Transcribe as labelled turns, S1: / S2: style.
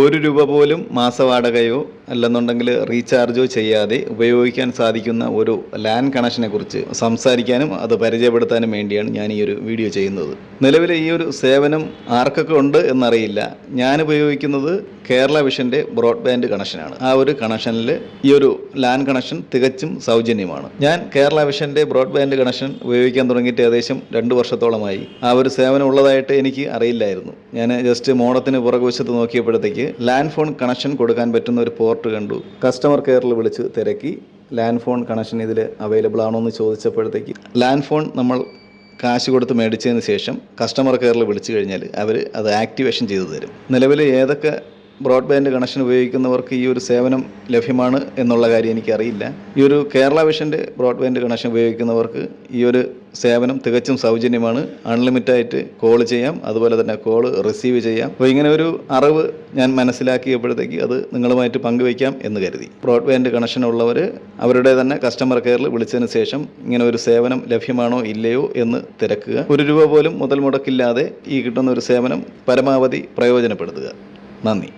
S1: ഒരു രൂപ പോലും മാസവാടകയോ അല്ലെന്നുണ്ടെങ്കിൽ റീചാർജോ ചെയ്യാതെ ഉപയോഗിക്കാൻ സാധിക്കുന്ന ഒരു ലാൻ കണക്ഷനെ കുറിച്ച് സംസാരിക്കാനും അത് പരിചയപ്പെടുത്താനും വേണ്ടിയാണ് ഞാൻ ഈ ഒരു വീഡിയോ ചെയ്യുന്നത്. നിലവിൽ ഈ ഒരു സേവനം ആർക്കൊക്കെ ഉണ്ട് എന്നറിയില്ല. ഞാൻ ഉപയോഗിക്കുന്നത് കേരള വിഷൻ്റെ ബ്രോഡ്ബാൻഡ് കണക്ഷനാണ്. ആ ഒരു കണക്ഷനിൽ ഈ ഒരു ലാൻ കണക്ഷൻ തികച്ചും സൗജന്യമാണ്. ഞാൻ കേരള വിഷൻ്റെ ബ്രോഡ്ബാൻഡ് കണക്ഷൻ ഉപയോഗിക്കാൻ തുടങ്ങിയിട്ട് ഏകദേശം 2 വർഷത്തോളമായി. ആ ഒരു സേവനം ഉള്ളതായിട്ട് എനിക്ക് അറിയില്ലായിരുന്നു. ഞാൻ ജസ്റ്റ് മോഡത്തിന് പുറകുവശത്ത് നോക്കിയപ്പോഴത്തേക്ക് ലാൻഡ് ഫോൺ കണക്ഷൻ കൊടുക്കാൻ പറ്റുന്ന ഒരു പോർട്ട് കണ്ടു. കസ്റ്റമർ കെയറിൽ വിളിച്ച് തിരക്കി ലാൻഡ് ഫോൺ കണക്ഷൻ ഇതിൽ അവൈലബിൾ ആണോ എന്ന് ചോദിച്ചപ്പോഴത്തേക്ക് ലാൻഡ് ഫോൺ നമ്മൾ കാശ് കൊടുത്ത് മേടിച്ചതിന് ശേഷം കസ്റ്റമർ കെയറിൽ വിളിച്ചു കഴിഞ്ഞാൽ അവർ അത് ആക്ടിവേഷൻ ചെയ്തു തരും. നിലവിൽ ഏതൊക്കെ ബ്രോഡ്ബാൻഡ് കണക്ഷൻ ഉപയോഗിക്കുന്നവർക്ക് ഈ ഒരു സേവനം ലഭ്യമാണ് എന്നുള്ള കാര്യം എനിക്കറിയില്ല. ഈ ഒരു കേരള വിഷൻ്റെ ബ്രോഡ്ബാൻഡ് കണക്ഷൻ ഉപയോഗിക്കുന്നവർക്ക് ഈ ഒരു സേവനം തികച്ചും സൗജന്യമാണ്. അൺലിമിറ്റഡായിട്ട് കോൾ ചെയ്യാം, അതുപോലെ തന്നെ കോൾ റിസീവ് ചെയ്യാം. അപ്പോൾ ഇങ്ങനെ ഒരു അറിവ് ഞാൻ മനസ്സിലാക്കിയപ്പോഴത്തേക്ക് അത് നിങ്ങളുമായിട്ട് പങ്കുവയ്ക്കാം എന്ന് കരുതി. ബ്രോഡ്ബാൻഡ് കണക്ഷൻ ഉള്ളവർ അവരുടെ തന്നെ കസ്റ്റമർ കെയറിൽ വിളിച്ചതിന് ശേഷം ഇങ്ങനെ ഒരു സേവനം ലഭ്യമാണോ ഇല്ലയോ എന്ന് തിരക്കുക. 1 രൂപ പോലും മുതൽ മുടക്കില്ലാതെ ഈ കിട്ടുന്ന ഒരു സേവനം പരമാവധി പ്രയോജനപ്പെടുത്തുക. നന്ദി.